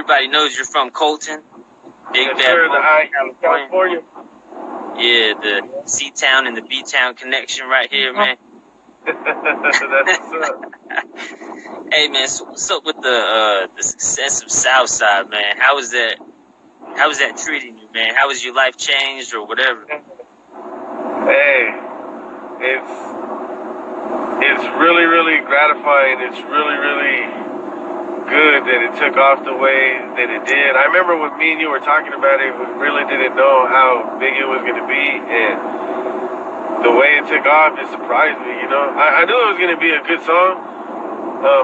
everybody knows you're from Colton. Big Yes, sir, the California. Yeah, the C-Town and the B-Town connection right here, man. That's what's up. Hey, man, so what's up with the success of Southside, man? How was that treating you, man? How was your life changed or whatever? Hey, it's really, really gratifying. It's really, really good that it took off the way that it did. I remember when me and you were talking about it, we really didn't know how big it was going to be, and the way it took off, it surprised me, you know. I knew it was going to be a good song.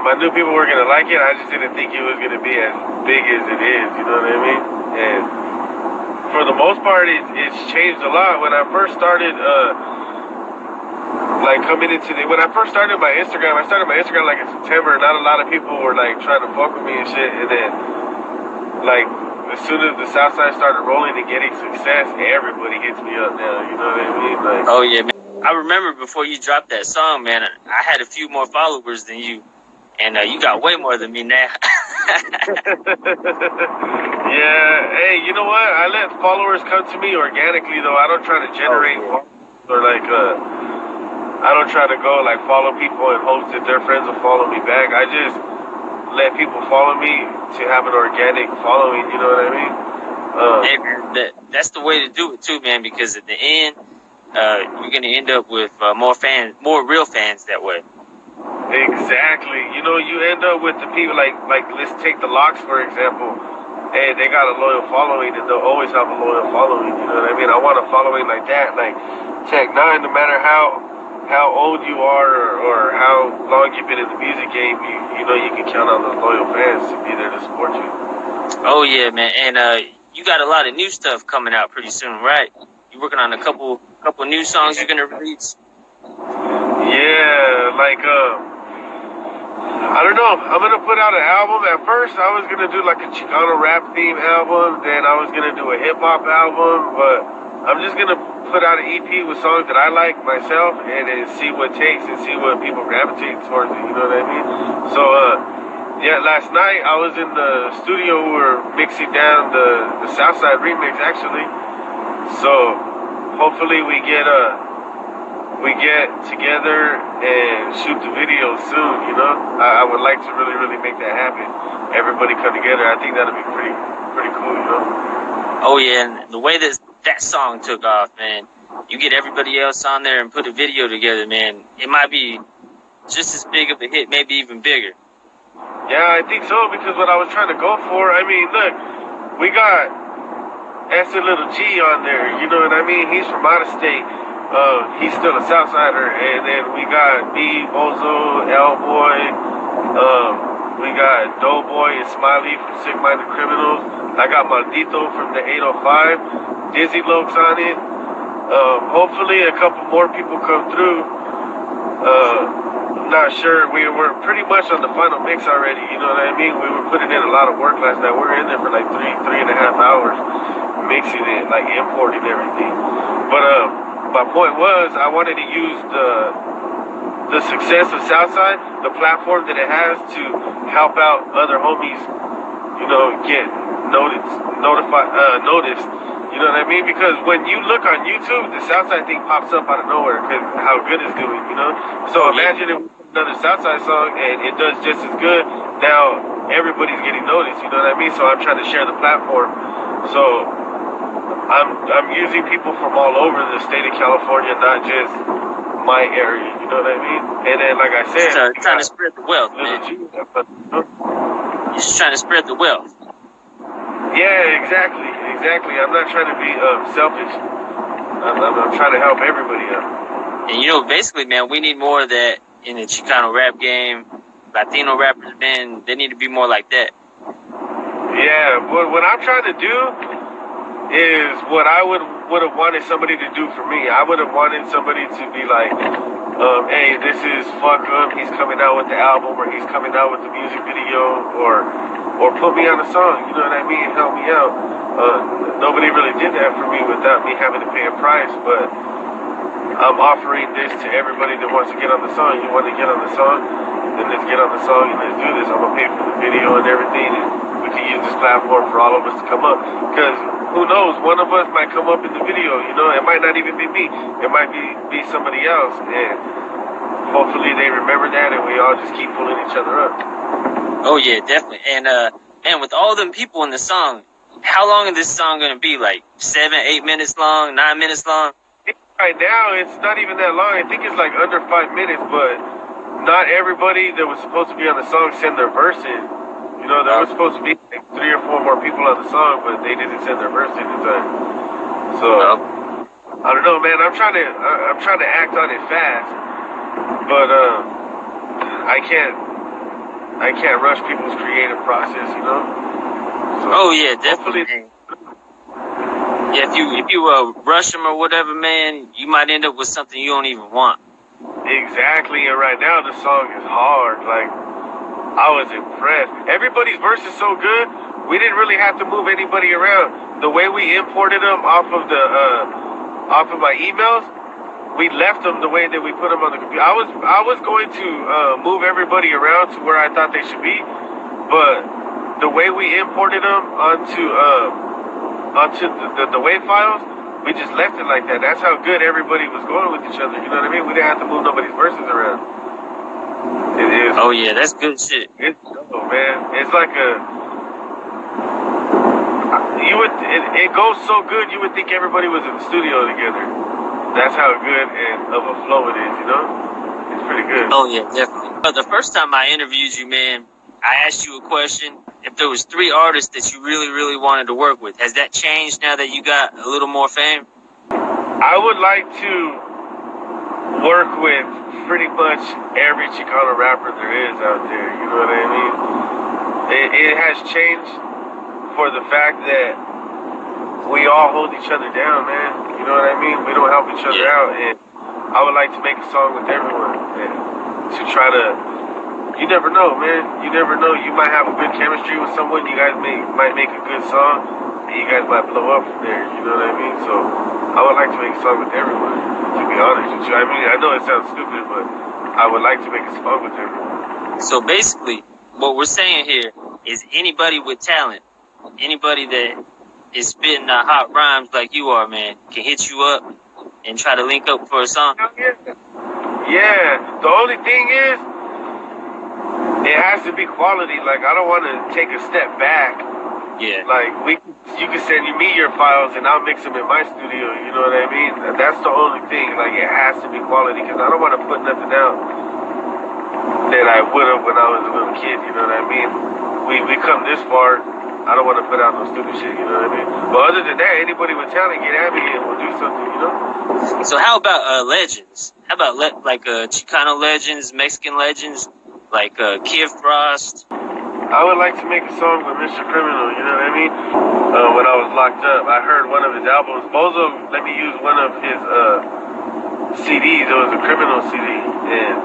I knew people were going to like it. I just didn't think it was going to be as big as it is, you know what I mean? And for the most part, it's changed a lot. When I first started, when I first started my Instagram, like in September. Not a lot of people were like trying to fuck with me and shit. And then, like, as soon as the Southside started rolling and getting success, everybody hits me up now. You know what I mean? Like, oh yeah, man. I remember before you dropped that song, man. I had a few more followers than you, and you got way more than me now. Yeah. Hey, you know what? I let followers come to me organically, though. I don't try to generate or like I don't try to go like follow people and hope that their friends will follow me back. I just let people follow me to have an organic following, you know what I mean? Hey, man, that's the way to do it too, man, because at the end, you're going to end up with more real fans that way. Exactly. You know, you end up with the people like let's take the Locks, for example. Hey, they got a loyal following, and they'll always have a loyal following, you know what I mean? I want a following like that. Like Tech 9, no matter how old you are or how long you've been in the music game, you know you can count on those loyal fans to be there to support you. Oh yeah, man, and you got a lot of new stuff coming out pretty soon, right? You working on a couple new songs you're gonna release? Yeah, like I don't know. I'm gonna put out an album. At first, I was gonna do like a Chicano Rap theme album. Then I was gonna do a hip hop album, but I'm just gonna put out an EP with songs that I like myself, and then see what takes and see what people gravitate towards it, you know what I mean? So, yeah, last night I was in the studio. We were mixing down the Southside remix, actually. So, hopefully we get together and shoot the video soon, you know? I would like to really, really make that happen. Everybody come together. I think that'll be pretty cool, you know? Oh, yeah, and the way that song took off, man, you get everybody else on there and put a video together, man, it might be just as big of a hit, maybe even bigger. Yeah, I think so, because what I was trying to go for, I mean, look, we got Lil G on there, you know what I mean? He's from out of state. He's still a Southsider. And then we got me, Bozo, L-Boy, we got Doughboy and Smiley from Sick Minded Criminals. I got Maldito from the 805. Dizzy Lokes on it. Hopefully a couple more people come through. I'm not sure. We were pretty much on the final mix already, you know what I mean? We were putting in a lot of work last night. We were in there for like three and a half hours mixing it, like importing everything. But my point was I wanted to use the success of Southside, the platform that it has, to help out other homies, you know, get noticed, you know what I mean? Because when you look on YouTube, the Southside thing pops up out of nowhere because how good it's doing, you know? So imagine if we put another Southside song and it does just as good, now everybody's getting noticed, you know what I mean? So I'm trying to share the platform. So I'm using people from all over the state of California, not just my area, you know what I mean? And then, like I said, trying to spread the wealth, man. You're just trying to spread the wealth. Yeah, exactly. I'm not trying to be selfish. I'm trying to help everybody out. And you know, basically, man, we need more of that in the Chicano rap game. Latino rappers, man, they need to be more like that. Yeah, what I'm trying to do is what I would have wanted somebody to do for me. I would have wanted somebody to be like, hey, this is FUKKEM, he's coming out with the album, or he's coming out with the music video, or put me on a song, you know what I mean, help me out. Nobody really did that for me without me having to pay a price, but I'm offering this to everybody that wants to get on the song. You want to get on the song? Then let's get on the song and let's do this. I'm gonna pay for the video and everything, and we can use this platform for all of us to come up. Because who knows, one of us might come up in the video. You know, it might not even be me. It might be somebody else, and hopefully they remember that, and we all just keep pulling each other up. Oh yeah, definitely. And man, with all them people in the song, how long is this song gonna be? Like 7, 8 minutes long, 9 minutes long? Right now, it's not even that long. I think it's like under 5 minutes, but not everybody that was supposed to be on the song sent their verse in. You know, there was supposed to be like 3 or 4 more people on the song, but they didn't send their verse in in time. So I don't know, man. I'm trying to act on it fast, but I can't rush people's creative process. You know. So oh yeah, definitely. Yeah, if you rush them or whatever, man, you might end up with something you don't even want. Exactly, and right now the song is hard. Like, I was impressed. Everybody's verse is so good. We didn't really have to move anybody around. The way we imported them off of my emails, we left them the way that we put them on the computer. I was going to move everybody around to where I thought they should be, but the way we imported them onto the WAV files, we just left it like that. That's how good everybody was going with each other. You know what I mean? We didn't have to move nobody's verses around. It is. Oh yeah, that's good shit. It's dope, man. It's like it goes so good. You would think everybody was in the studio together. That's how good and of a flow it is. You know, it's pretty good. Oh yeah, definitely. But the first time I interviewed you, man, I asked you a question. If there was 3 artists that you really, really wanted to work with, has that changed now that you got a little more fame? I would like to work with pretty much every Chicano rapper there is out there. You know what I mean? It has changed for the fact that we all hold each other down, man. You know what I mean? We don't help each other out, and I would like to make a song with everyone and to try to. You never know, man. You never know. You might have a good chemistry with someone. You guys might make a good song, and you guys might blow up from there. You know what I mean? So I would like to make a song with everyone, to be honest with you. I mean, I know it sounds stupid, but I would like to make a song with everyone. So basically, what we're saying here is anybody with talent, anybody that is spitting hot rhymes like you are, man, can hit you up and try to link up for a song. Yeah. The only thing is, it has to be quality. Like, I don't want to take a step back. Yeah. Like, you can send me your files and I'll mix them in my studio. You know what I mean? That's the only thing. Like, it has to be quality because I don't want to put nothing out that I would have when I was a little kid. You know what I mean? We come this far. I don't want to put out no stupid shit. You know what I mean? But other than that, anybody with talent, get at me and we'll do something. You know? So how about legends? How about Chicano Legends, Mexican Legends? Like Kid Frost. I would like to make a song with Mr. Criminal, you know what I mean? When I was locked up, I heard one of his albums. Bozo let me use one of his CDs. It was a Criminal CD, and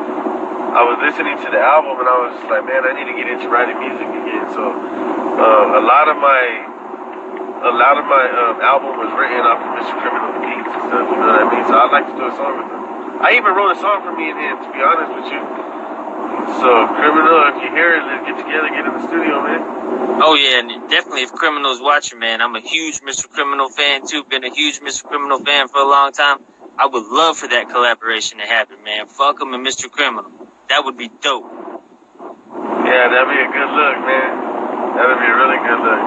I was listening to the album, and I was just like, man, I need to get into writing music again. So a lot of my album was written off of Mr. Criminal beats and stuff. You know what I mean? So I'd like to do a song with him. I even wrote a song for me and him, to be honest with you. So, Criminal, if you hear it, let's get together, get in the studio, man. Oh, yeah, and definitely if Criminal's watching, man, I'm a huge Mr. Criminal fan, too. Been a huge Mr. Criminal fan for a long time. I would love for that collaboration to happen, man. FUKKEM and Mr. Criminal. That would be dope. Yeah, that'd be a good look, man. That'd be a really good look.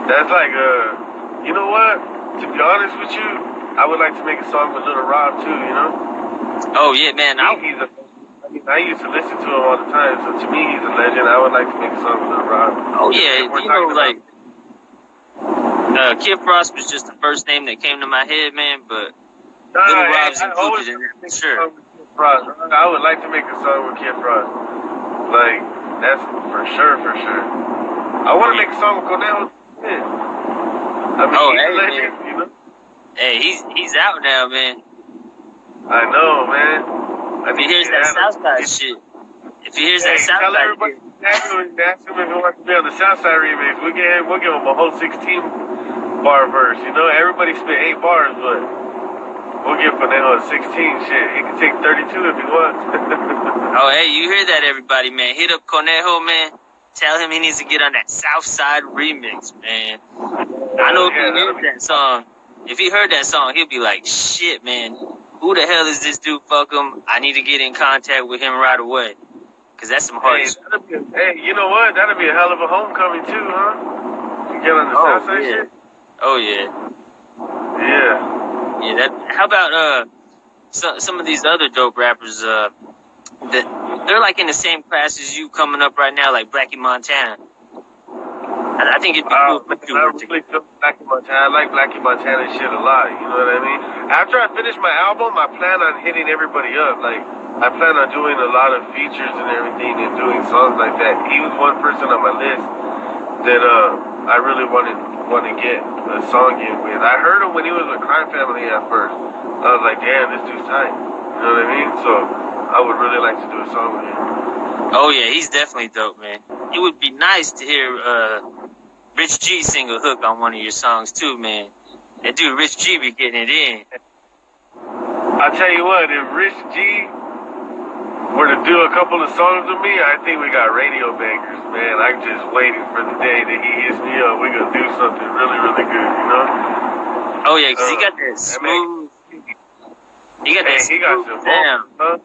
That's like, you know what? To be honest with you, I would like to make a song with Lil Rob, too, you know? Oh, yeah, man. I used to listen to him all the time, so to me, he's a legend. I would like to make a song with Lil Rob. Oh, yeah, you know, like, Kid Frost was just the first name that came to my head, man, but Lil Rob's included in it, for sure. I would like to make a song with Kid Frost. Like, that's for sure, for sure. I want to make a song with Cornell. I mean, he's a legend, man. You know? Hey, he's out now, man. I know, man. If he hears that Southside shit. If he hears that Southside tell everybody, ask him if he wants to be on the Southside remix. We'll give him a whole 16-bar verse. You know, everybody spit 8 bars, but We'll give Conejo a 16. Shit, he can take 32 if he wants. Oh, hey, you hear that, everybody, man? Hit up Conejo, man. Tell him he needs to get on that Southside remix, man. I know if he heard that song, he'll be like, shit, man. Who the hell is this dude? Fuck him. I need to get in contact with him right away. Because that's some hard shit. Hey, you know what? That'll be a hell of a homecoming, too, huh? You get on the Southside shit? Oh, yeah. Yeah. Yeah, how about some of these other dope rappers that they're like in the same class as you coming up right now, like Blackie Montana. I think it'd be cool for you. I really feel Blackie Montana. I like Blackie Montana shit a lot, you know what I mean? After I finish my album, I plan on hitting everybody up. Like, I plan on doing a lot of features and everything and doing songs like that. He was one person on my list that I really want to get a song in with. I heard him when he was with Crime Family at first. I was like, damn, this dude's tight. You know what I mean? So I would really like to do a song with him. Oh yeah, he's definitely dope, man. It would be nice to hear Rich G sing a hook on one of your songs too, man. That dude Rich G be getting it in. I'll tell you what, if Rich G were to do a couple of songs with me, I think we got radio bangers, man. I'm just waiting for the day that he hits me up. We're going to do something really, really good, you know? Oh, yeah, because he got that smooth... He got that smooth sound. Huh?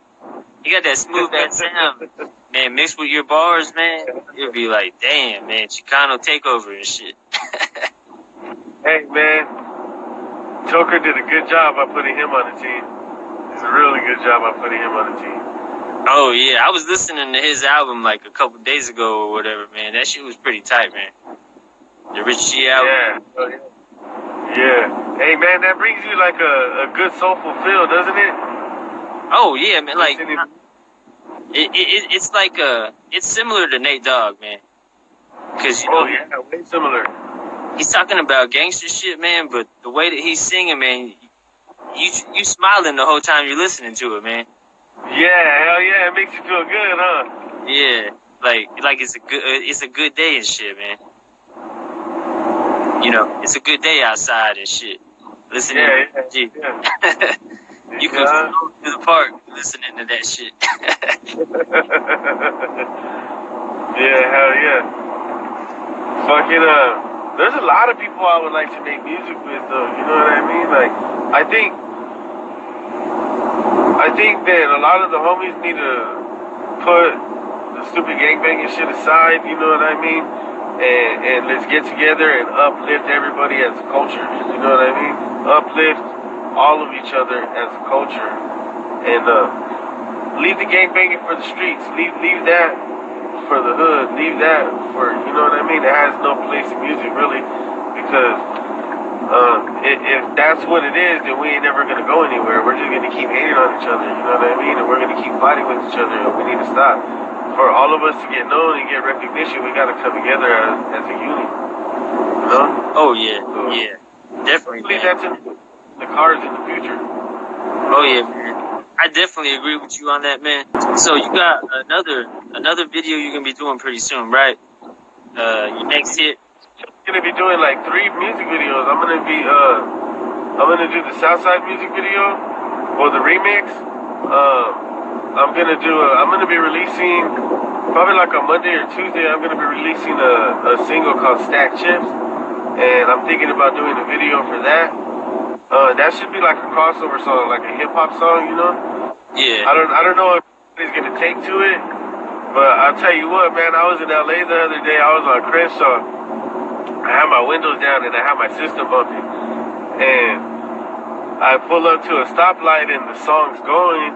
He got that smooth ass sound. Man, mixed with your bars, man, you'll be like, damn, man, Chicano takeover and shit. Hey, man, Joker did a good job by putting him on the team. It's a really good job by putting him on the team. Oh, yeah. I was listening to his album like a couple days ago or whatever, man. That shit was pretty tight, man. The Rich G album. Yeah. Yeah. Hey, man, that brings you like a good soulful feel, doesn't it? Oh, yeah, man. Like, it's like it's similar to Nate Dogg, man. Cause, you know, yeah, way similar. He's talking about gangster shit, man, but the way that he's singing, man, you smiling the whole time you're listening to it, man. Yeah, hell yeah, it makes you feel good, huh? Yeah, like it's a good day and shit, man. You know, it's a good day outside and shit. Listening to G. Yeah. You could go to the park listening to that shit. Yeah, hell yeah. Fucking there's a lot of people I would like to make music with, though. You know what I mean? Like, I think that a lot of the homies need to put the stupid gangbanging shit aside, you know what I mean? And let's get together and uplift everybody as a culture, you know what I mean? Uplift all of each other as a culture. And leave the gangbanging for the streets. Leave that for the hood. Leave that for, you know what I mean? It has no place in music, really, because if that's what it is, then we ain't never going to go anywhere. We're just going to keep hating on each other, you know what I mean? And we're going to keep fighting with each other, and we need to stop. For all of us to get known and get recognition, we got to come together as a unit, you know? Oh, yeah, so, yeah. Definitely, man. That's in the cars in the future. Oh, yeah, man. I definitely agree with you on that, man. So you got another video you're going to be doing pretty soon, right? Your next hit? Gonna be doing like 3 music videos. I'm gonna do the Southside music video or the remix. I'm gonna be releasing probably like on Monday or Tuesday. I'm gonna be releasing a single called Stack Chips, and I'm thinking about doing a video for that. That should be like a crossover song, like a hip hop song, you know? Yeah. I don't know if anybody's gonna take to it, but I'll tell you what, man. I was in LA the other day. I was on Crenshaw. I have my windows down and I have my system bumping, and I pull up to a stoplight and the song's going,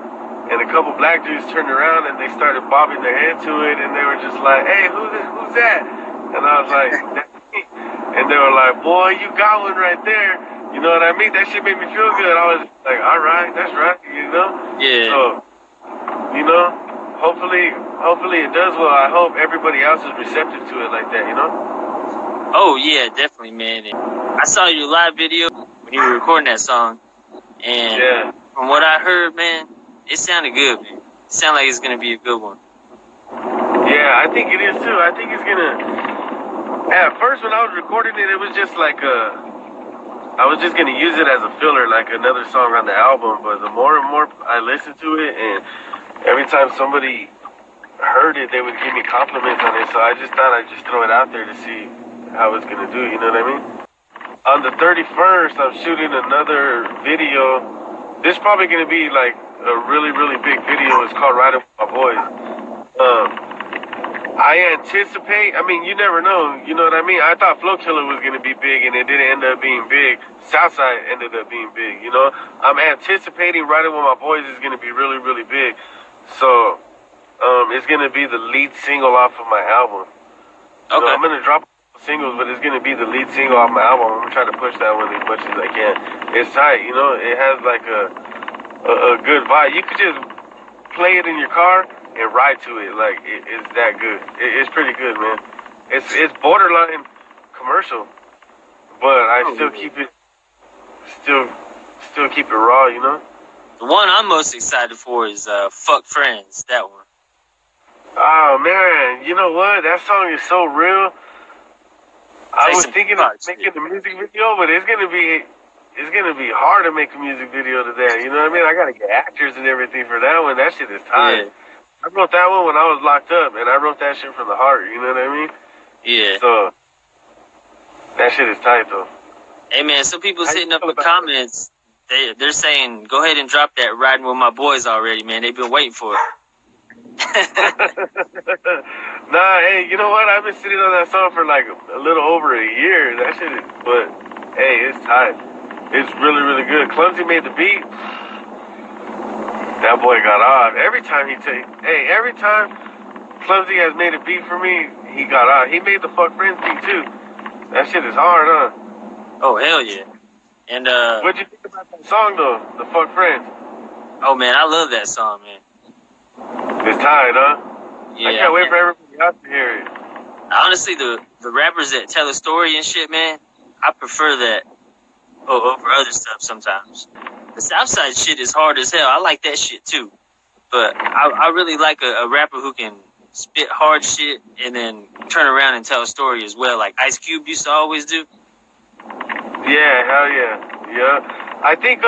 and a couple black dudes turned around and they started bobbing their head to it, and they were just like, "Hey, who's that?" And I was like, "That's me." And they were like, "Boy, you got one right there." You know what I mean? That shit made me feel good. I was like, "All right, that's right," you know? Yeah. So, you know, hopefully it does well. I hope everybody else is receptive to it like that, you know? Oh, yeah, definitely, man. And I saw your live video when you were recording that song, and from what I heard, man, it sounded good, man. It sounded like it's going to be a good one. Yeah, I think it is, too. I think it's going to... At first, when I was recording it, it was just like I was just gonna use it as a filler, like another song on the album. But the more and more I listened to it, and every time somebody heard it, they would give me compliments on it. So I just thought I'd just throw it out there to see how it's gonna do. You know what I mean? On the 31st, I'm shooting another video. This is probably gonna be like a really, really big video. It's called Riding With My Boys. I anticipate, I mean, you never know, you know what I mean? I thought Flow Killer was going to be big, and it didn't end up being big. Southside ended up being big, you know? I'm anticipating Riding With My Boys is going to be really, really big. So, it's going to be the lead single off of my album. Okay. So I'm going to drop singles, but it's going to be the lead single off my album. I'm going to try to push that one as much as I can. It's tight, you know? It has like a good vibe. You could just play it in your car and ride to it. Like, it's that good. It's pretty good, man. It's borderline commercial, but I still keep it still keep it raw, you know? The one I'm most excited for is Fuck Friends, that one. Oh man, you know what? That song is so real. I was thinking of making a music video, but it's gonna be hard to make a music video to that, you know what I mean? I gotta get actors and everything for that one. That shit is tight. Yeah. I wrote that one when I was locked up, and I wrote that shit from the heart, you know what I mean? Yeah. So, that shit is tight, though. Hey, man, some people's hitting up the comments. They're saying, go ahead and drop that Riding With My Boys already, man. They've been waiting for it. Nah, hey, you know what? I've been sitting on that song for like a little over a year. That shit is, but, hey, it's tight. It's really, really good. Clumsy made the beat. That boy got off. Every time Clumsy has made a beat for me, he got off. He made the Fuck Friends beat too. That shit is hard, huh? Oh, hell yeah. And what'd you think about that song though? The Fuck Friends. Oh man, I love that song, man. It's tight, huh? Yeah. I can't wait for everybody else to hear it. Honestly, the rappers that tell a story and shit, man, I prefer that over other stuff sometimes. The Southside shit is hard as hell. I like that shit too. But I really like a rapper who can spit hard shit and then turn around and tell a story as well, like Ice Cube used to always do. Yeah, hell yeah. Yeah. I think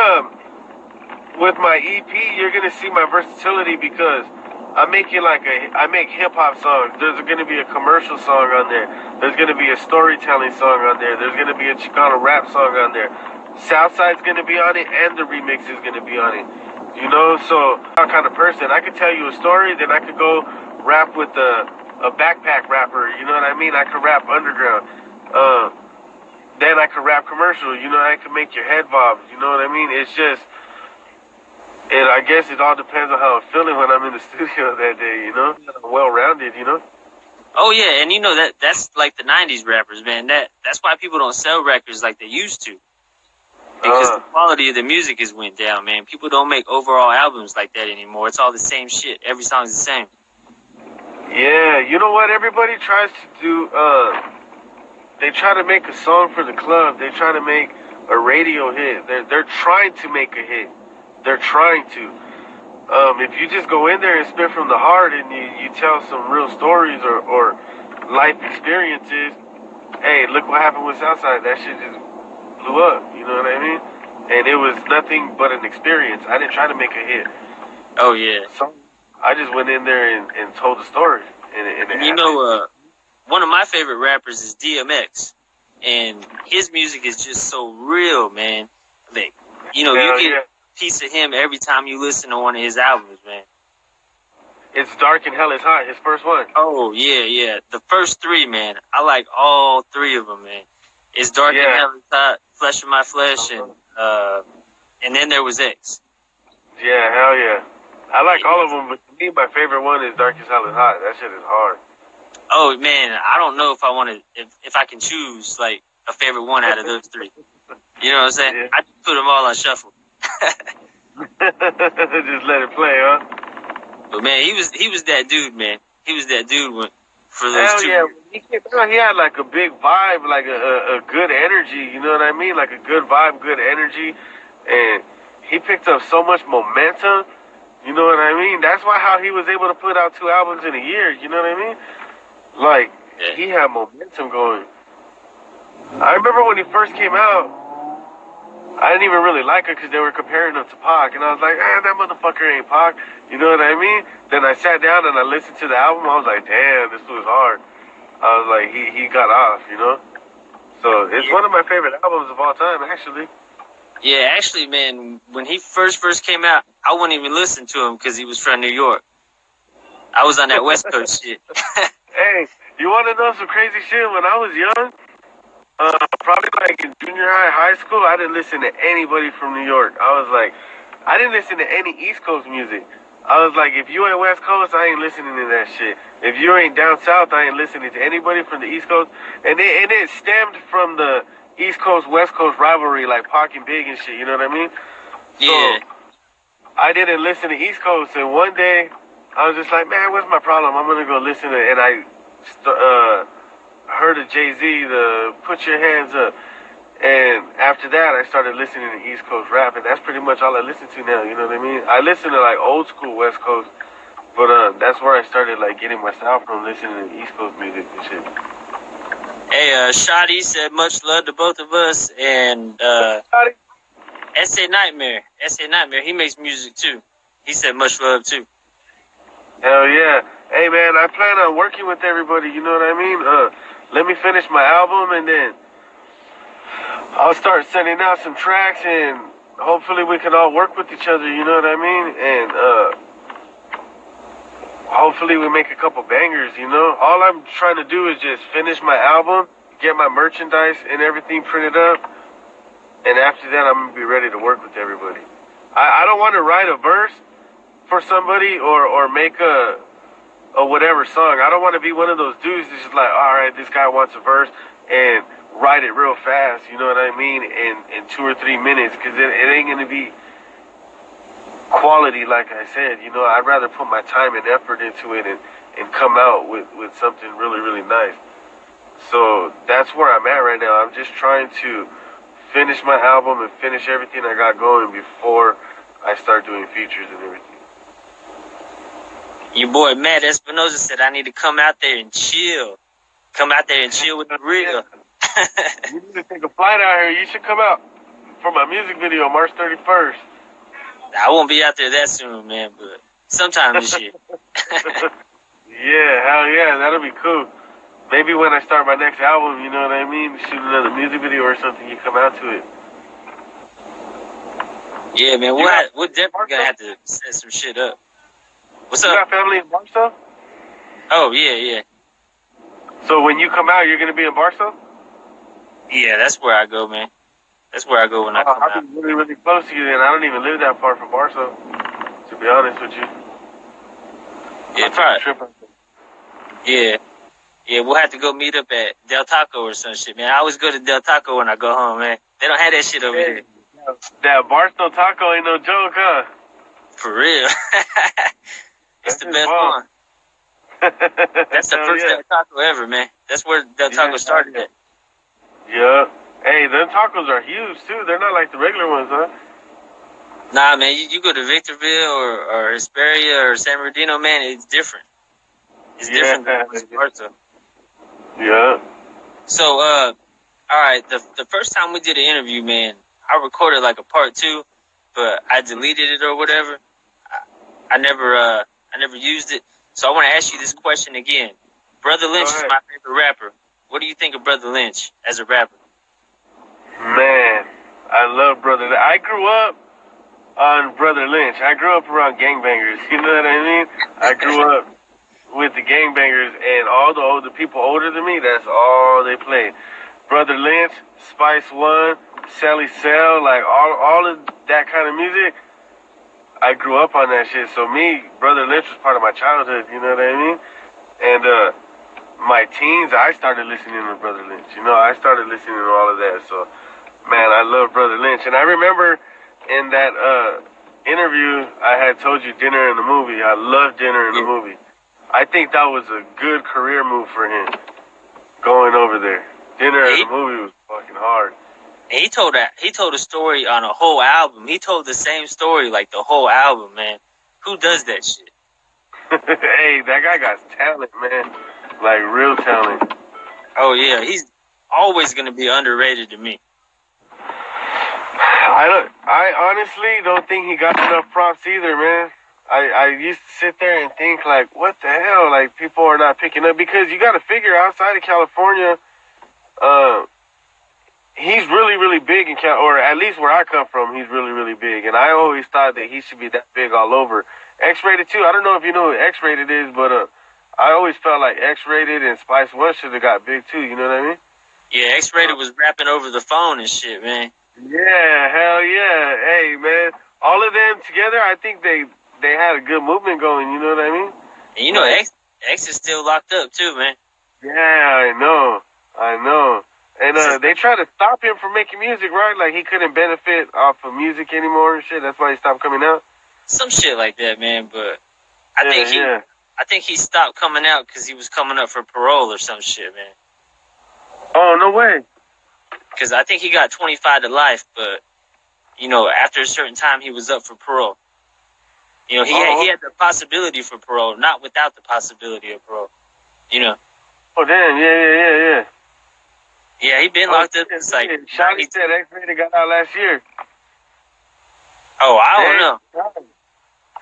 with my EP, you're going to see my versatility because I make hip hop songs. There's going to be a commercial song on there. There's going to be a storytelling song on there. There's going to be a Chicano Rap song on there. Southside's going to be on it, and the remix is going to be on it. You know, so I'm that kind of person. I could tell you a story, then I could go rap with a backpack rapper. You know what I mean? I could rap underground. Then I could rap commercial. You know, I could make your head bob. You know what I mean? It's just, and I guess it all depends on how I'm feeling when I'm in the studio that day. You know, I'm well-rounded. You know. Oh yeah, and you know that's like the '90s rappers, man. That's why people don't sell records like they used to. Because the quality of the music has went down, man. People don't make overall albums like that anymore. It's all the same shit. Every song's the same. Yeah, you know what? Everybody tries to do, they try to make a song for the club. They try to make a radio hit. They're trying to make a hit. They're trying to. If you just go in there and spit from the heart and you tell some real stories or life experiences, hey, look what happened with Southside. That shit just blew up, you know what I mean? And it was nothing but an experience. I didn't try to make a hit. Oh, yeah. So I just went in there and told the story. And you know, one of my favorite rappers is DMX. And his music is just so real, man. Like, you know, you get a piece of him every time you listen to one of his albums, man. It's Dark and Hell is Hot, his first one. Oh, yeah. The first three, man. I like all three of them, man. It's Dark and Hell is Hot, Flesh of My Flesh, and then there was X. Yeah, hell yeah. I like all of them, but to me, my favorite one is Dark as Hell is Hot. That shit is hard. Oh, man, I don't know if I want to, if I can choose, like, a favorite one out of those three. You know what I'm saying? Yeah. I just put them all on shuffle. Just let it play, huh? But, man, he was that dude, man. He was that dude for those hell 2 yeah. years. He had like a big vibe, like a good energy, you know what I mean? Like a good vibe, good energy. And he picked up so much momentum, you know what I mean? That's why how he was able to put out 2 albums in a year, you know what I mean? Like, he had momentum going. I remember when he first came out, I didn't even really like her because they were comparing him to Pac, and I was like, that motherfucker ain't Pac. You know what I mean? Then I sat down and I listened to the album. I was like, damn, this was hard. I was like, he got off, you know? So it's one of my favorite albums of all time, actually. Yeah, actually, man, when he first came out, I wouldn't even listen to him because he was from New York. I was on that West Coast shit. Hey, you want to know some crazy shit? When I was young, probably like in junior high school, I didn't listen to anybody from New York. I didn't listen to any East Coast music. I was like, if you ain't West Coast, I ain't listening to that shit. If you ain't down South, I ain't listening to anybody from the East Coast. And it stemmed from the East Coast, West Coast rivalry, like Pac and Big and shit, you know what I mean? Yeah. So, I didn't listen to East Coast, and one day, I was just like, man, what's my problem? I'm going to go listen to it. And I heard of Jay-Z, the Put Your Hands Up. And after that, I started listening to East Coast rap, and that's pretty much all I listen to now, you know what I mean? I listen to, like, old school West Coast, but that's where I started, like, getting my style from, listening to East Coast music and shit. Hey, Shotty said much love to both of us, and S.A. Nightmare, he makes music, too. He said much love, too. Hell yeah. Hey, man, I plan on working with everybody, you know what I mean? Let me finish my album, and then I'll start sending out some tracks, and hopefully we can all work with each other, you know what I mean? And hopefully we make a couple bangers, you know? All I'm trying to do is just finish my album, get my merchandise and everything printed up, and after that I'm going to be ready to work with everybody. I don't want to write a verse for somebody or make a whatever song. I don't want to be one of those dudes that's just like, all right, this guy wants a verse, and write it real fast, you know what I mean, in 2 or 3 minutes, because it ain't going to be quality, like I said, you know. I'd rather put my time and effort into it and come out with something really, really nice. So that's where I'm at right now. I'm just trying to finish my album and finish everything I got going before I start doing features and everything. Your boy Matt Espinosa said I need to come out there and chill. Come out there and chill with the real. You need to take a flight out here. You should come out for my music video March 31st. I won't be out there that soon, man, but sometime this year. Yeah, hell yeah, that'll be cool. Maybe when I start my next album, you know what I mean? Shoot another music video or something, you come out to it. Yeah, man, we're definitely going to have to set some shit up. What's up? You got family in Barstow? Oh, yeah. So when you come out, you're going to be in Barstow? Yeah, that's where I go, man. That's where I go when I come out. I'll be really, really close to you then. I don't even live that far from Barstow, to be honest with you. Yeah, probably. Yeah, we'll have to go meet up at Del Taco or some shit, man. I always go to Del Taco when I go home, man. They don't have that shit over here. That Barstow Taco ain't no joke, huh? For real. It's the best one. That's the first Del Taco ever, man. That's where Del Taco started at. Yeah. Hey, them tacos are huge, too. They're not like the regular ones, huh? Nah, man, you go to Victorville or Hesperia or San Bernardino, man, it's different. It's different than Barstow. Yeah. So, all right, the first time we did an interview, man, I recorded like a part 2, but I deleted it or whatever. I never used it. So I want to ask you this question again. Brother Lynch is my favorite rapper. What do you think of Brother Lynch as a rapper? Man, I love Brother Lynch. I grew up on Brother Lynch. I grew up around gangbangers. You know what I mean? I grew up with the gangbangers, and all the people older than me, that's all they played. Brother Lynch, Spice One, Sally Cell, like all of that kind of music. I grew up on that shit. So me, Brother Lynch was part of my childhood. You know what I mean? And my teens, I started listening to Brother Lynch. You know, I started listening to all of that. So, man, I love Brother Lynch. And I remember in that interview, I had told you Dinner in the Movie. I love Dinner in the Movie. I think that was a good career move for him, going over there. Dinner in the Movie was fucking hard. And he told a story on a whole album. He told the same story like the whole album, man. Who does that shit? Hey, that guy got talent, man. Like, real talent. Oh, yeah. He's always going to be underrated to me. I honestly don't think he got enough props either, man. I used to sit there and think like, what the hell? Like people are not picking up because you got to figure outside of California, he's really, really big in or at least where I come from, he's really, really big. And I always thought that he should be that big all over. X-Rated too. I don't know if you know who X-Rated is, but I always felt like X-Rated and Spice One should have got big too. You know what I mean? Yeah, X-Rated was rapping over the phone and shit, man. Yeah, hell yeah. Hey, man, all of them together, I think they had a good movement going. You know what I mean? And you know, X is still locked up too, man. Yeah, I know. And they tried to stop him from making music, right? Like he couldn't benefit off of music anymore and shit. That's why he stopped coming out. Some shit like that, man. But I think he stopped coming out because he was coming up for parole or some shit, man. Oh, no way. Because I think he got 25 to life, but you know, after a certain time, he was up for parole. You know, he had the possibility for parole, not without the possibility of parole. You know. Oh damn! Yeah. Yeah, he been locked up. It's like Shotty said X-Rated got out last year. Oh, I don't know.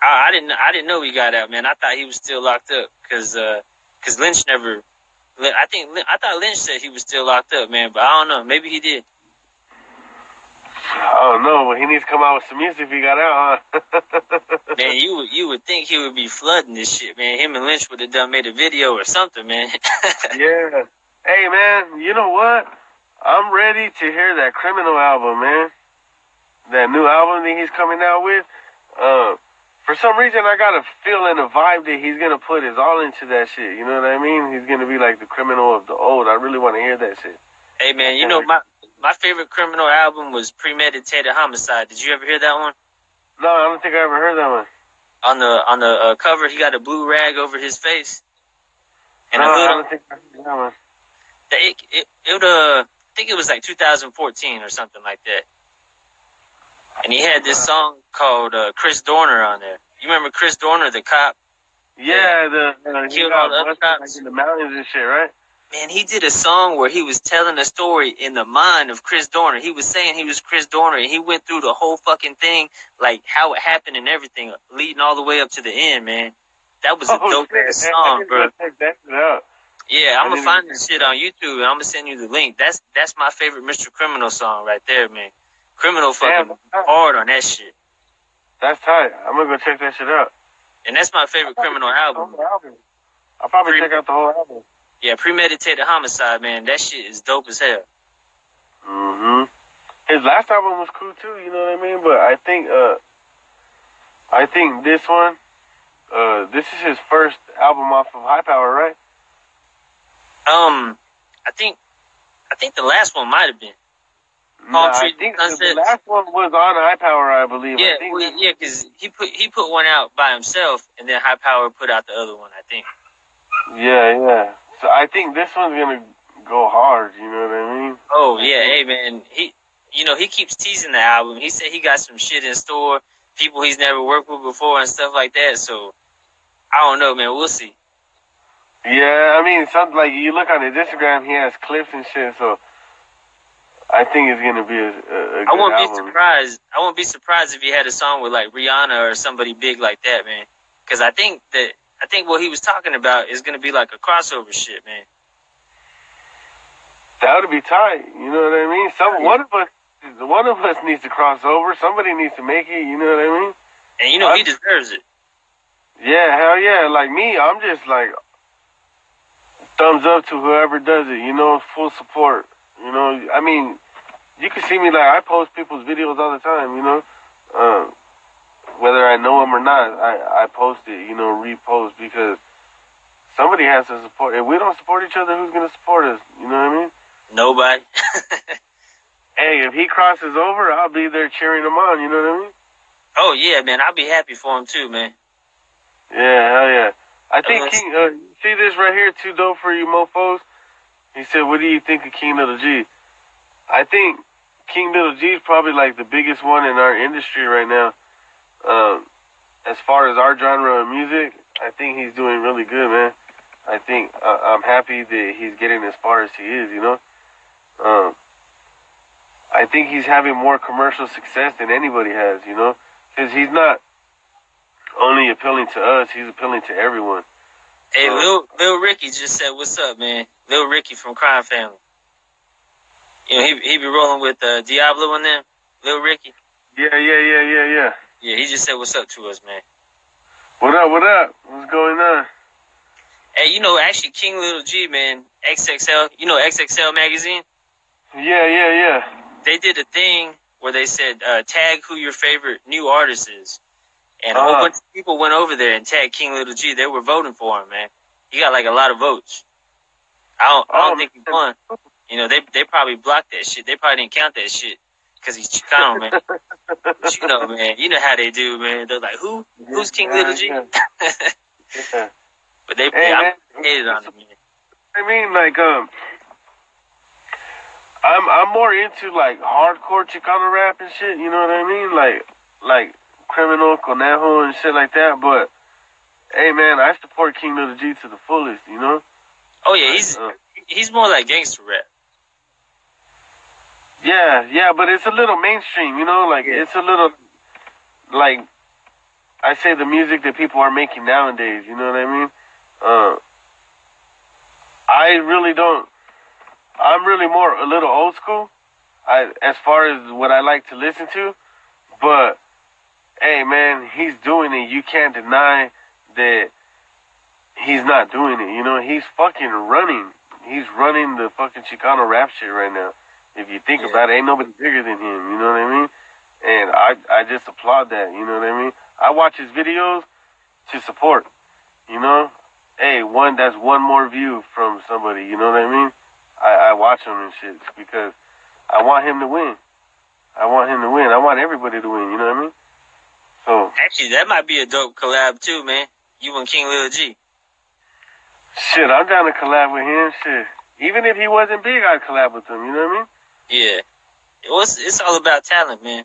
I didn't know he got out, man. I thought he was still locked up because Lynch never. I thought Lynch said he was still locked up, man. But I don't know. Maybe he did. I don't know, but he needs to come out with some music if he got out, huh? Man, you would think he would be flooding this shit, man. Him and Lynch would have made a video or something, man. Yeah. Hey, man, you know what? I'm ready to hear that Criminal album, man. That new album that he's coming out with. For some reason, I got a feeling, a vibe that he's going to put his all into that shit. You know what I mean? He's going to be like the Criminal of the old. I really want to hear that shit. Hey, man, you know, my favorite Criminal album was Premeditated Homicide. Did you ever hear that one? No, I don't think I ever heard that one. On the cover, he got a blue rag over his face. And no, I don't think I heard that one. I think it was like 2014 or something like that. And he had this song called Chris Dorner on there. You remember Chris Dorner, the cop? Yeah, he killed all the other cops like in the mountains and shit, right? Man, he did a song where he was telling a story in the mind of Chris Dorner. He was saying he was Chris Dorner, and he went through the whole fucking thing, like how it happened and everything, leading all the way up to the end, man. That was a dope-ass song, bro. Check that shit out. Yeah, I'm going to find this shit on YouTube, and I'm going to send you the link. That's my favorite Mr. Criminal song right there, man. Criminal fucking hard on that shit. That's tight. I'm going to go check that shit out. And that's my favorite Criminal album. I'll probably check out the whole album. Yeah, Premeditated Homicide, man. That shit is dope as hell. His last album was cool too, you know what I mean? But I think this one, this is his first album off of High Power, right? I think the last one might have been. I think the last one was on High Power, I believe. Yeah, because he put one out by himself, and then High Power put out the other one, I think. Yeah. So I think this one's gonna go hard. You know what I mean? Oh yeah, hey man, he keeps teasing the album. He said he got some shit in store, people he's never worked with before and stuff like that. So I don't know, man. We'll see. Yeah, I mean, something like you look on his Instagram, he has clips and shit. So I think it's gonna be a good I won't album. be surprised. I won't be surprised if he had a song with like Rihanna or somebody big like that, man. Because I think what he was talking about is gonna be like a crossover shit, man. That would be tight. You know what I mean? One of us needs to cross over. Somebody needs to make it. You know what I mean? And you know he deserves it. Yeah, hell yeah. Like me, I'm just like thumbs up to whoever does it. You know, full support. You know, I mean, you can see me like I post people's videos all the time. You know, whether I know them or not, I post it. You know, repost because somebody has to support. If we don't support each other, who's gonna support us? You know what I mean? Nobody. Hey, if he crosses over, I'll be there cheering him on. You know what I mean? Oh yeah, man. I'll be happy for him too, man. Yeah, hell yeah. I think King. See this right here, too dope for you mofos. He said, "What do you think of King Lil G?" I think King Lil G is probably like the biggest one in our industry right now. As far as our genre of music, I think he's doing really good, man. I think I'm happy that he's getting as far as he is. You know. I think he's having more commercial success than anybody has, you know? Because he's not only appealing to us, he's appealing to everyone. Hey, Lil Ricky just said, "What's up, man?" Lil Ricky from Crime Family. You know, he be rolling with Diablo and them. Lil Ricky. Yeah. Yeah, he just said, "What's up" to us, man. What up? What's going on? Hey, you know, actually, King Lil G, man, XXL. You know XXL magazine? Yeah. They did a thing where they said, tag who your favorite new artist is. And a whole bunch of people went over there and tagged King Lil G. They were voting for him, man. He got like a lot of votes. I don't think he won. You know, they probably blocked that shit. They probably didn't count that shit because he's Chicano, man. But you know, man, you know how they do, man. They're like, who's King Lil G? Yeah. But they hated on him, man. I mean, like, I'm more into like hardcore Chicano rap and shit. You know what I mean? Like Criminal, Conejo, and shit like that. But hey, man, I support King Lil G to the fullest. You know? Oh yeah, he's more like gangster rap. Yeah, but it's a little mainstream. You know, like it's a little like I say the music that people are making nowadays. You know what I mean? I really don't. I'm really more a little old school, as far as what I like to listen to. But hey, man, he's doing it. You can't deny that he's not doing it. You know, he's fucking running. He's running the fucking Chicano rap shit right now. If you think about it, ain't nobody bigger than him. You know what I mean? And I just applaud that. You know what I mean? I watch his videos to support. You know, hey, that's one more view from somebody. You know what I mean? I watch him and shit because I want him to win. I want everybody to win. You know what I mean? So actually, that might be a dope collab too, man. You and King Lil G. Shit, I'm down to collab with him. Shit, even if he wasn't big, I'd collab with him. You know what I mean? Yeah. It's all about talent, man.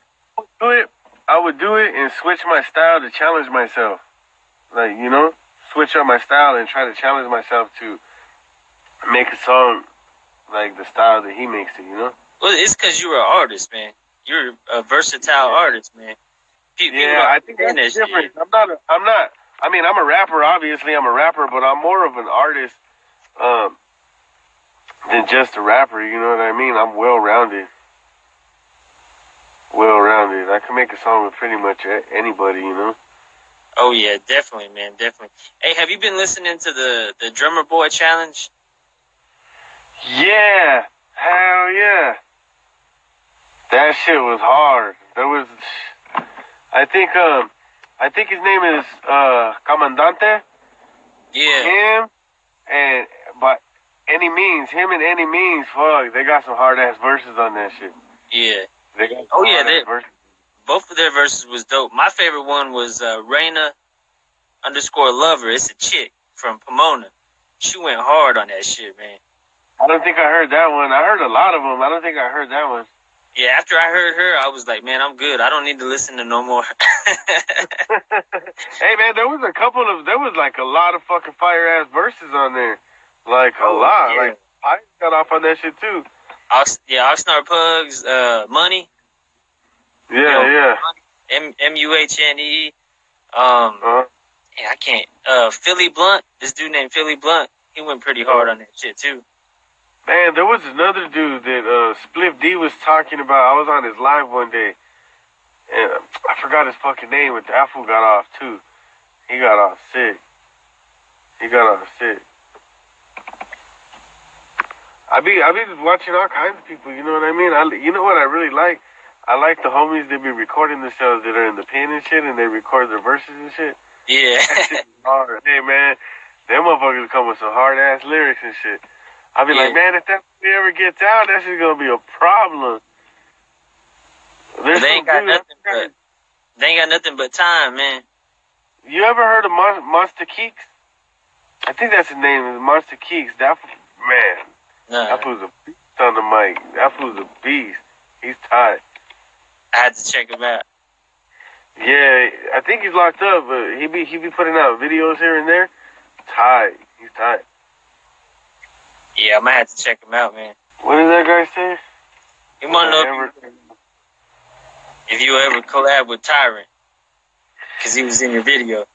I would do it and switch my style to challenge myself. Like, you know, switch up my style and try to challenge myself to make a song like the style that he makes it, you know? Well, it's because you're an artist, man. You're a versatile artist, man. I think that's different. I'm a rapper, obviously. I'm a rapper, but I'm more of an artist than just a rapper, you know what I mean? I'm well-rounded. I can make a song with pretty much anybody, you know? Oh, yeah, definitely, man, definitely. Hey, have you been listening to the Drummer Boy Challenge? Yeah, hell yeah. That shit was hard. I think his name is Comandante. Yeah. Him and Any Means, fuck, they got some hard ass verses on that shit. Yeah. They got some verses. Both of their verses was dope. My favorite one was Reina _Lover. It's a chick from Pomona. She went hard on that shit, man. I don't think I heard that one. I heard a lot of them. I don't think I heard that one. Yeah, after I heard her, I was like, man, I'm good. I don't need to listen to no more. Hey, man, there was like a lot of fucking fire ass verses on there. Like a lot. Yeah. Like I got off on that shit too. Oxnard Pugs, Money. Yeah. Muhne. Yeah, I can't. Philly Blunt. This dude named Philly Blunt. He went pretty hard on that shit too. Man, there was another dude that Spliff D was talking about. I was on his live one day, and I forgot his fucking name, but that fool got off too. He got off sick. I be watching all kinds of people, you know what I mean? You know what I really like? I like the homies that be recording themselves that are in the pen and shit, and they record their verses and shit. Yeah. That shit is hard. Hey, man, them motherfuckers come with some hard-ass lyrics and shit. I be like, man, if that ever gets out, that shit's gonna be a problem. They ain't got nothing but time, man. You ever heard of Monster Keeks? I think that's his name, is Monster Keeks. That man, that fool's a beast on the mic. That fool's a beast. He's tight. I had to check him out. Yeah, I think he's locked up, but he be putting out videos here and there. Tight. He's tight. Yeah, I might have to check him out, man. What did that guy say? He want to know if you ever collab with Tyrant, because he was in your video.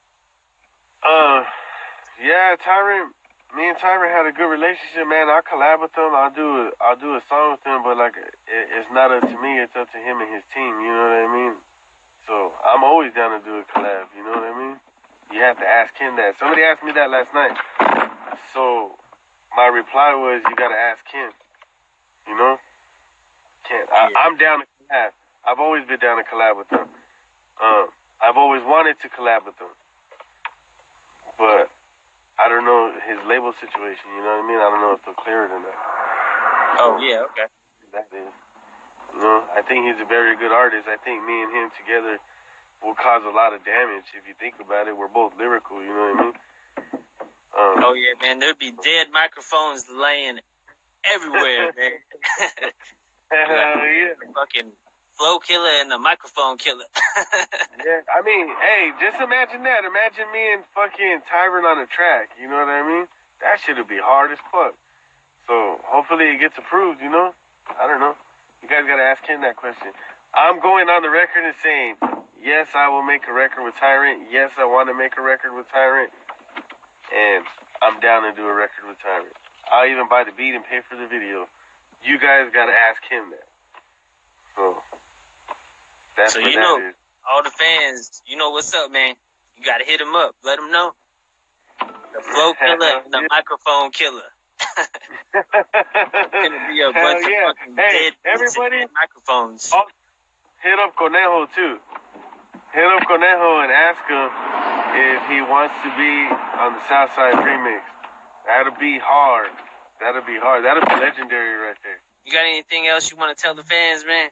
Yeah, Tyrant. Me and Tyrant had a good relationship, man. I collab with him. I'll do a song with him, but like it's not up to me. It's up to him and his team. You know what I mean? So I'm always down to do a collab. You know what I mean? You have to ask him that. Somebody asked me that last night. So my reply was, you gotta ask him. You know? I'm down to collab. I've always been down to collab with them. I've always wanted to collab with them, but I don't know his label situation, you know what I mean? I don't know if they'll clear it or not. Oh, yeah, okay. That is. You know, I think he's a very good artist. I think me and him together will cause a lot of damage. If you think about it, we're both lyrical, you know what I mean? Oh, yeah, man, there'd be dead microphones laying everywhere, man. Hell yeah. Fucking flow killer and the microphone killer. Yeah, I mean, hey, just imagine that. Imagine me and fucking Tyrant on a track, you know what I mean? That shit would be hard as fuck. So, hopefully it gets approved, you know? I don't know. You guys gotta ask him that question. I'm going on the record and saying, yes, I will make a record with Tyrant. Yes, I want to make a record with Tyrant. And I'm down to do a record with Tyrant. I'll even buy the beat and pay for the video. You guys gotta ask him that. So, that's so what you know, that is. all the fans, you know what's up, man. You gotta hit him up. Let him know. The flow killer and the microphone killer. It's gonna be a bunch of fucking dead everybody, microphones. Oh, hit up Conejo too. Hit up Conejo and ask him if he wants to be on the Southside remix. That'll be hard. That'll be hard. That'll be legendary right there. You got anything else you want to tell the fans, man?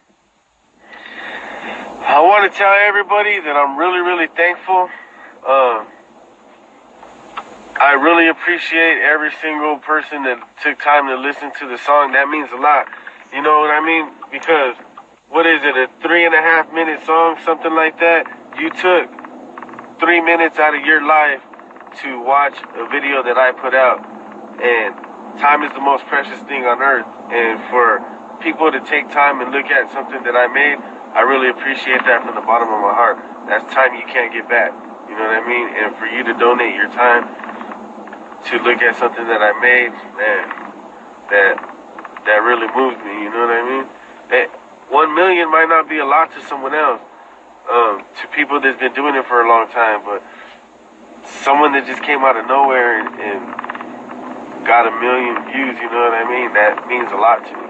I want to tell everybody that I'm really, really thankful. I really appreciate every single person that took time to listen to the song. That means a lot. You know what I mean? Because, what is it, a 3.5 minute song, something like that? You took 3 minutes out of your life to watch a video that I put out. And time is the most precious thing on earth. And for people to take time and look at something that I made, I really appreciate that from the bottom of my heart. That's time you can't get back. You know what I mean? And for you to donate your time to look at something that I made, man, that really moved me. You know what I mean? That 1 million might not be a lot to someone else, to people that's been doing it for a long time, but someone that just came out of nowhere and got 1 million views, you know what I mean? That means a lot to me.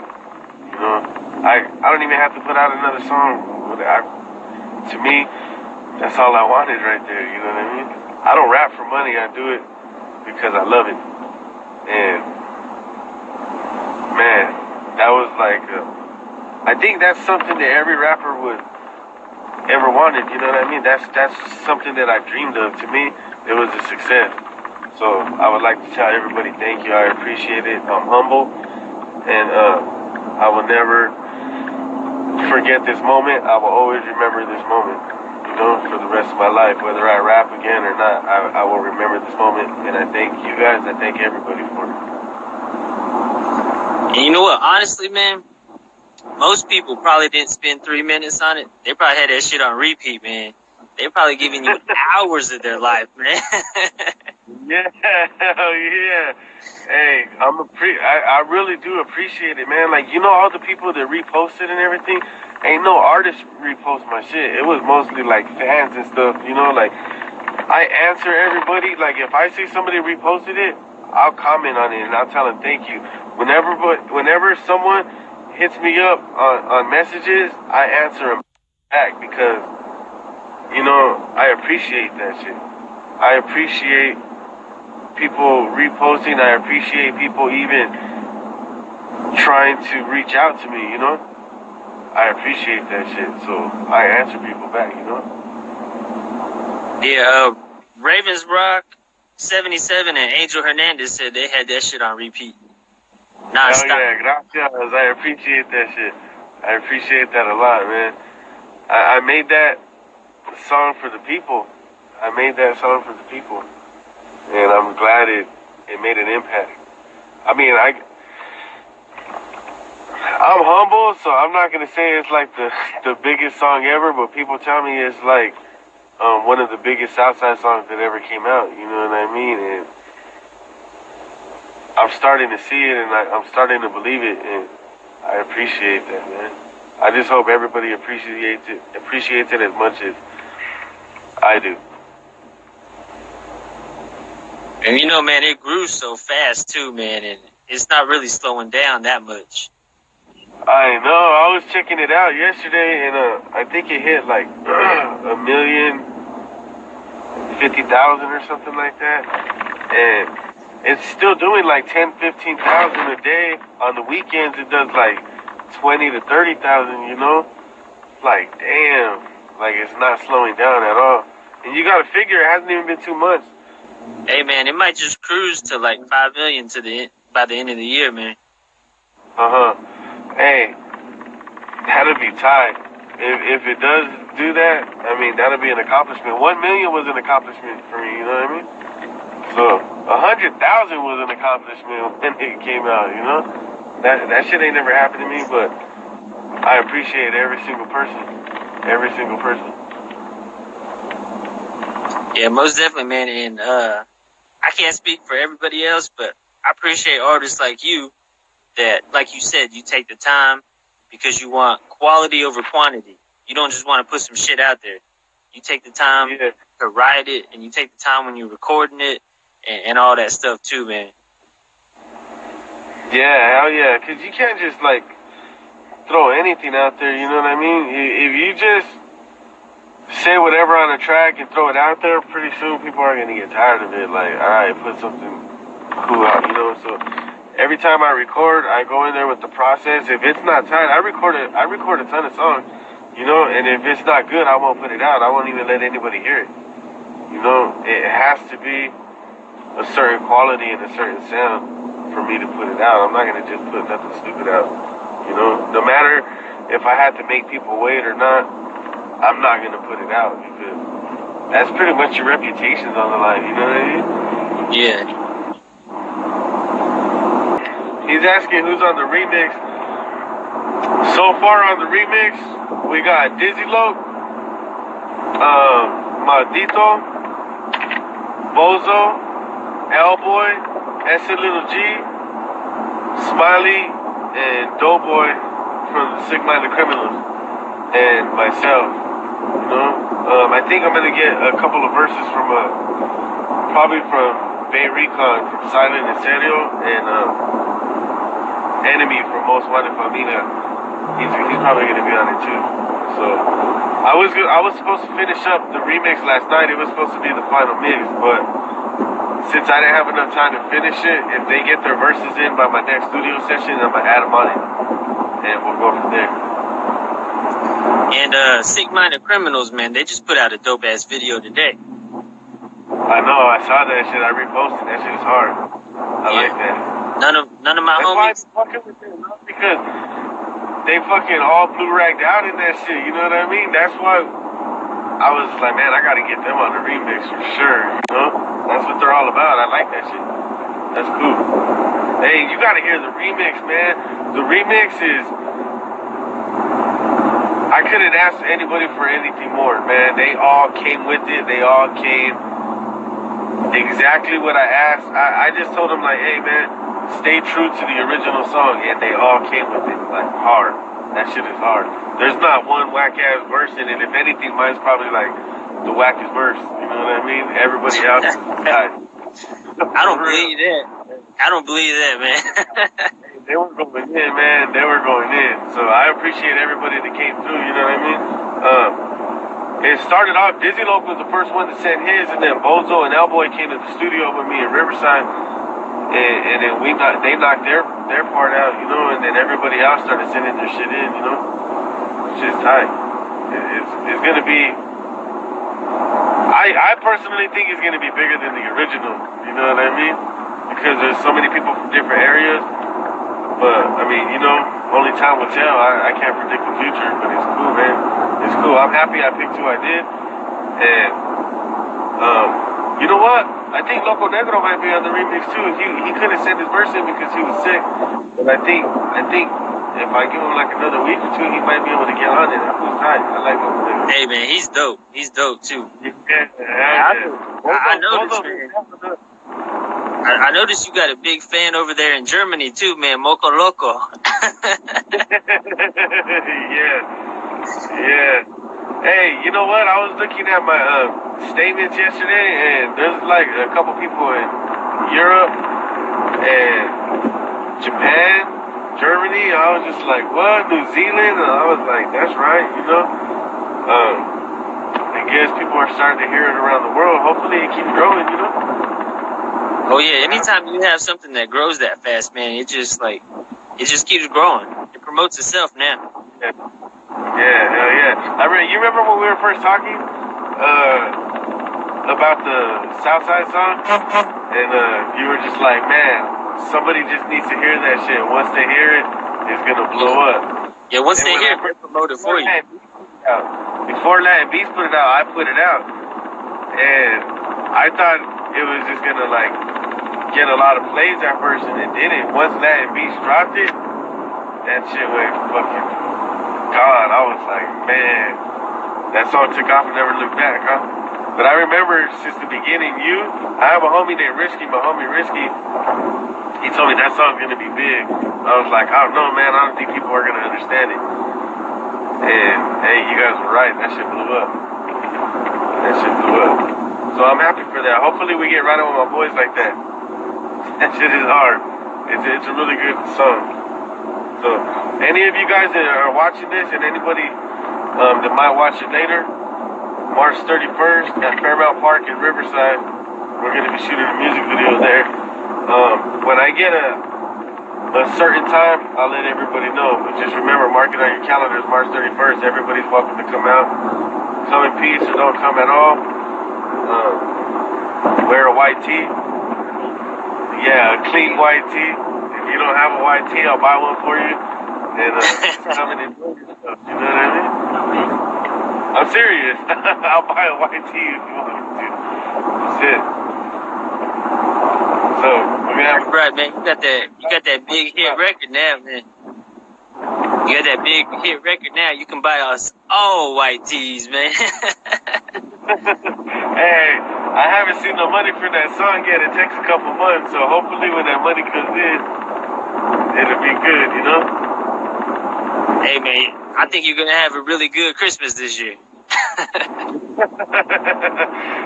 You know, I don't even have to put out another song. To me, that's all I wanted right there. You know what I mean? I don't rap for money. I do it because I love it. And man, that was like, I think that's something that every rapper would ever wanted. You know what I mean? That's something that I dreamed of. To me, it was a success. So I would like to tell everybody thank you. I appreciate it. I'm humble, and I will never forget this moment. I will always remember this moment, you know, for the rest of my life. Whether I rap again or not, I will remember this moment, and I thank you guys. I thank everybody for it. And you know what? Honestly, man, most people probably didn't spend 3 minutes on it. They probably had that shit on repeat, man. They're probably giving you hours of their life, man. Yeah, hell yeah. Hey, I really do appreciate it, man. Like, you know, all the people that reposted and everything, ain't no artist repost my shit. It was mostly like fans and stuff, you know, like I answer everybody. Like, if I see somebody reposted it, I'll comment on it and I'll tell them thank you. Whenever someone hits me up on messages, I answer them back because, you know, I appreciate that shit. I appreciate people reposting. I appreciate people even trying to reach out to me, you know? I appreciate that shit. So I answer people back, you know? Yeah, Ravensbrock, 77, and Angel Hernandez said they had that shit on repeat. Non-stop. Oh yeah, gracias. I appreciate that shit. I appreciate that a lot, man. I made that song for the people. I made that song for the people. And I'm glad it made an impact. I mean, I'm humble, so I'm not gonna say it's like the biggest song ever, but people tell me it's like one of the biggest Southside songs that ever came out. You know what I mean? And I'm starting to see it, and I'm starting to believe it, and I appreciate that, man. I just hope everybody appreciates it as much as I do. And you know, man, it grew so fast too, man, and it's not really slowing down that much. I know. I was checking it out yesterday, and I think it hit like 1,050,000 or something like that. And it's still doing like 10, 15,000 a day. On the weekends, it does like 20 to 30,000. You know, like damn, like it's not slowing down at all. And you got to figure it hasn't even been 2 months. Hey, man, it might just cruise to like 5 million by the end of the year, man. Hey, that'll be tight. If it does do that, I mean, that'll be an accomplishment. 1 million was an accomplishment for me, you know what I mean? So 100,000 was an accomplishment when it came out, you know? That shit ain't never happened to me, but I appreciate every single person. Every single person. Yeah, most definitely, man. And I can't speak for everybody else, but I appreciate artists like you that, like you said, you take the time because you want quality over quantity. You don't just want to put some shit out there. You take the time to write it, and you take the time when you're recording it and all that stuff too, man. Yeah, hell yeah. Because you can't just, like, throw anything out there, you know what I mean? If you just say whatever on a track and throw it out there, pretty soon people are going to get tired of it. Like, all right, put something cool out, you know? So every time I record, I go in there with the process. If it's not tight, I record a ton of songs, you know? And if it's not good, I won't put it out. I won't even let anybody hear it. You know, it has to be a certain quality and a certain sound for me to put it out. I'm not going to just put nothing stupid out, you know? No matter if I had to make people wait or not, I'm not going to put it out because that's pretty much your reputation's on the line, you know what I mean? Yeah. He's asking who's on the remix. So far on the remix, we got Dizzy Loc, Maldito, Bozo, L-Boy, Lil G, Smiley, and Doughboy from the Sick Minded Criminals, and myself. You know, I think I'm gonna get a couple of verses from probably from Bay Recon, from Silent and Serio, and Enemy from Most Wanted Familia. He's probably gonna be on it too. So I was supposed to finish up the remix last night. It was supposed to be the final mix, but since I didn't have enough time to finish it, if they get their verses in by my next studio session, I'm gonna add them on it, and we'll go from there. And Sick Minded Criminals, man, they just put out a dope ass video today. I know, I saw that shit. I reposted that shit. Was hard. I like that. None of my homies. That's why I'm fucking with them, not because they fucking all blue ragged out in that shit. You know what I mean? That's why I was like, man, I gotta get them on the remix for sure. You know, that's what they're all about. I like that shit. That's cool. Hey, you gotta hear the remix, man. The remix is. I couldn't ask anybody for anything more, man. They all came with it. They all came exactly what I asked. I just told them, like, hey, man, stay true to the original song. And they all came with it, like, hard. That shit is hard. There's not one whack-ass verse in it. If anything, mine's probably, like, the wackest verse. You know what I mean? Everybody else is tight. I don't believe that. I don't believe that, man. They were going in, man. They were going in. So I appreciate everybody that came through, you know what I mean? It started off, Dizzy Loc was the first one to send his, and then Bozo and L-Boy came to the studio with me in Riverside, and then they knocked their part out, you know, and then everybody else started sending their shit in, you know? It's just tight. It's going to be, I personally think it's going to be bigger than the original, you know what I mean? Because there's so many people from different areas. But, I mean, you know, only time will tell. I can't predict the future, but it's cool, man. It's cool. I'm happy I picked who I did. And, you know what? I think Loco Negro might be on the remix, too. He couldn't send his verse in because he was sick. But I think if I give him like another week or two, he might be able to get on it. Who's tight? I like him. Hey man, he's dope. He's dope too. Yeah. I noticed, man. I noticed you got a big fan over there in Germany too, man. Moco Loco. Yeah. Hey, you know what? I was looking at my statements yesterday, and there's like a couple people in Europe and Japan, Germany. I was just like, what? New Zealand? And I was like, that's right, you know? I guess people are starting to hear it around the world. Hopefully it keeps growing, you know? Oh yeah, anytime you have something that grows that fast, man, it just keeps growing. It promotes itself now. Yeah, hell yeah. You remember when we were first talking about the Southside song? And you were just like, man, somebody just needs to hear that shit. Once they hear it, it's gonna blow up. Yeah, once they hear it, they'll promote it for you. Before Latin Beast put it out, I put it out. And I thought it was just gonna like get a lot of plays at first, and it didn't. Once Latin Beast dropped it, that shit went fucking God. I was like, man, that song took off and never looked back, huh? But I remember since the beginning, I have a homie named Risky, my homie Risky, he told me that song's gonna be big. I was like, I don't know, man, I don't think people are gonna understand it. And hey, you guys were right, that shit blew up. So I'm happy for that. Hopefully we get right on with my boys like that. That shit is hard. It's a really good song. So, any of you guys that are watching this, and anybody that might watch it later, March 31st at Fairmount Park in Riverside, we're going to be shooting a music video there. When I get a certain time, I'll let everybody know. But just remember, mark it on your calendars, March 31st. Everybody's welcome to come out. Come in peace or don't come at all. Wear a white tee. Yeah, a clean white tee. If you don't have a white tee, I'll buy one for you. And come and enjoy yourself. You know what I mean? I'm serious. I'll buy a white tee if you want me to. That's it. So we're gonna have right, man. You got that big hit record now, man. You got that big hit record now. You can buy us all white tees, man. Hey, I haven't seen no money for that song yet. It takes a couple months, so hopefully when that money comes in, it'll be good, you know? Hey, man, I think you're going to have a really good Christmas this year.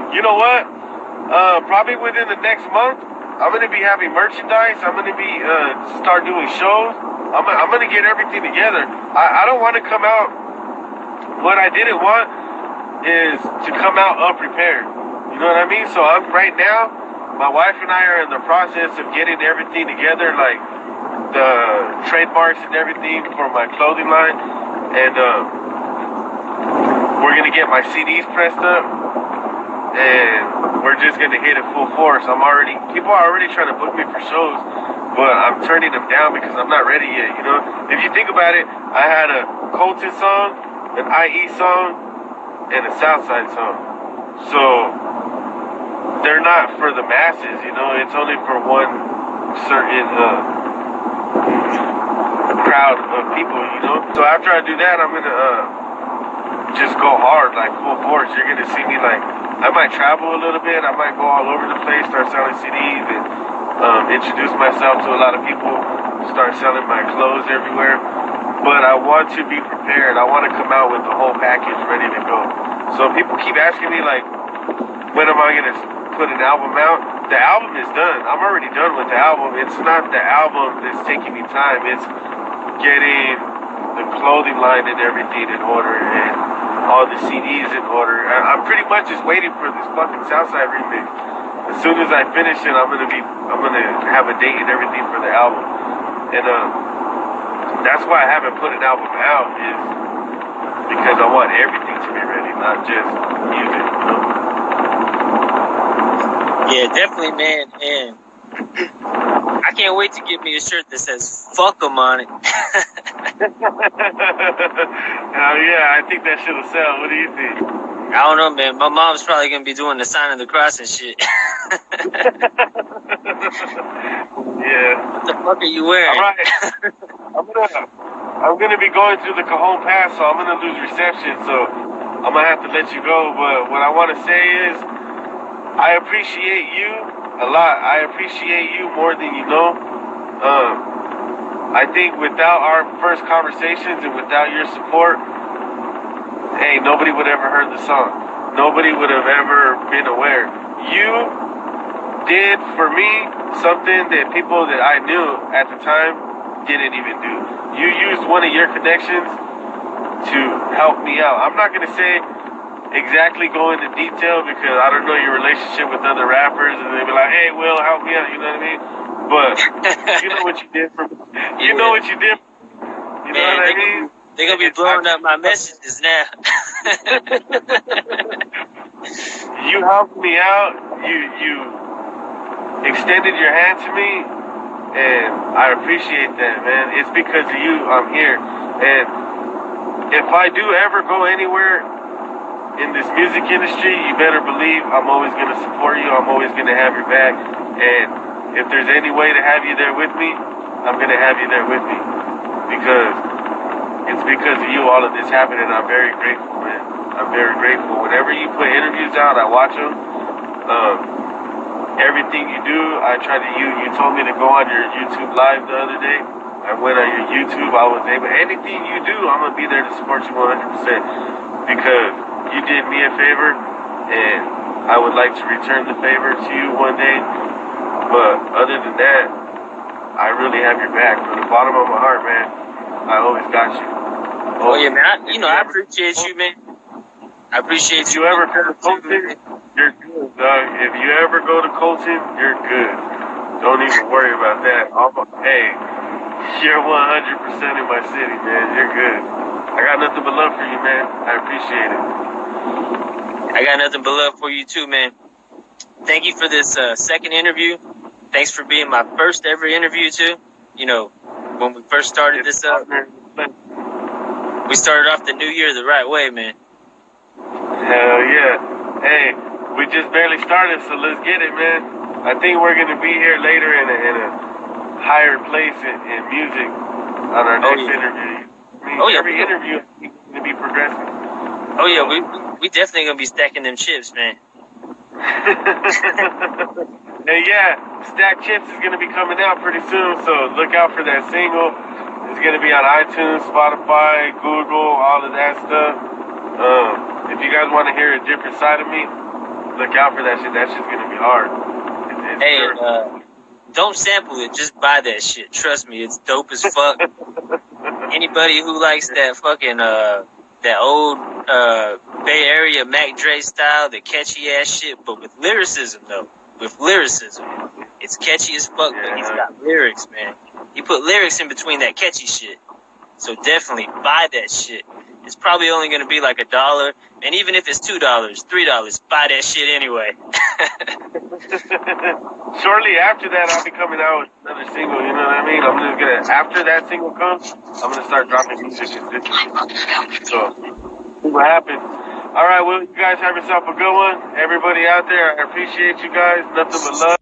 You know what? Probably within the next month, I'm going to be having merchandise. I'm going to be start doing shows. I'm going to get everything together. I don't want to come out. What I didn't want is to come out unprepared. You know what I mean? So right now, my wife and I are in the process of getting everything together, like the trademarks and everything for my clothing line. And we're going to get my CDs pressed up. And we're just going to hit it full force. People are already trying to book me for shows, but I'm turning them down because I'm not ready yet, you know? If you think about it, I had a Colton song, an IE song, and a Southside song. So they're not for the masses, you know, it's only for one certain crowd of people, you know. So after I do that, I'm gonna just go hard, like full force. You're gonna see me like, I might travel a little bit, I might go all over the place, start selling CDs and introduce myself to a lot of people, start selling my clothes everywhere. But I want to be prepared. I want to come out with the whole package ready to go. So people keep asking me, like, when am I going to put an album out? The album is done. I'm already done with the album. It's not the album that's taking me time. It's getting the clothing line and everything in order and all the CDs in order. I'm pretty much just waiting for this fucking Southside remix. As soon as I finish it, I'm gonna have a date and everything for the album. And that's why I haven't put an album out, is because I want everything to be ready, not just music, you know? Yeah, definitely, man. And I can't wait to get me a shirt that says "FUKKEM" on it. Hell yeah, I think that shit'll sell. What do you think? I don't know, man. My mom's probably gonna be doing the sign of the cross and shit. Yeah. What the fuck are you wearing? All right. I'm gonna be going through the Cajon Pass, so I'm gonna lose reception. So I'm gonna have to let you go. But what I want to say is, I appreciate you a lot. I appreciate you more than you know. I think without our first conversations and without your support, hey, nobody would ever heard the song. Nobody would have ever been aware. You did for me something that people that I knew at the time didn't even do. You used one of your connections to help me out. I'm not going to say exactly go into detail because I don't know your relationship with other rappers and they'll be like, hey, Will, help me out, you know what I mean? But you know what you did for me. You know what you did. You know what I mean? They're going to be blowing up my messages now. You helped me out. You extended your hand to me, and I appreciate that, man. It's because of you I'm here. And if I do ever go anywhere in this music industry, you better believe I'm always going to support you. I'm always going to have your back. And if there's any way to have you there with me, I'm going to have you there with me. Because it's because of you all of this happened, and I'm very grateful, man. I'm very grateful. Whenever you put interviews out, I watch them. Everything you do, I try to use. You told me to go on your YouTube live the other day. I went on your YouTube. I was able. Anything you do, I'm going to be there to support you 100%. Because you did me a favor, and I would like to return the favor to you one day. But other than that, I really have your back. From the bottom of my heart, man, I always got you. Oh, yeah, man. I appreciate you, man. I appreciate you. If you ever go to Colton, you're good, dog. If you ever go to Colton, you're good. Don't even worry about that. Hey, you're 100% in my city, man. You're good. I got nothing but love for you, man. I appreciate it. I got nothing but love for you, too, man. Thank you for this second interview. Thanks for being my first ever interview, too. You know, when we first started this up, we started off the new year the right way, man. Hell yeah. Hey, we just barely started, so let's get it, man. I think we're going to be here later in a higher place in music on our next interview. I mean, every interview is going to be progressing. Oh, yeah, we definitely going to be stacking them chips, man. Hey, yeah, Stack Chips is going to be coming out pretty soon, so look out for that single. It's going to be on iTunes, Spotify, Google, all of that stuff. If you guys want to hear a different side of me, look out for that shit. That shit's going to be hard. Don't sample it. Just buy that shit. Trust me, it's dope as fuck. Anybody who likes that fucking, that old Bay Area Mac Dre style, the catchy ass shit, but with lyricism though. With lyricism. It's catchy as fuck, but he's got lyrics, man. He put lyrics in between that catchy shit. So definitely buy that shit. It's probably only going to be like $1. And even if it's $2, $3, buy that shit anyway. Shortly after that, I'll be coming out with another single, you know what I mean? I'm just going to, after that single comes, I'm going to start dropping music. So, see what happens. All right, well, you guys have yourself a good one. Everybody out there, I appreciate you guys. Nothing but love.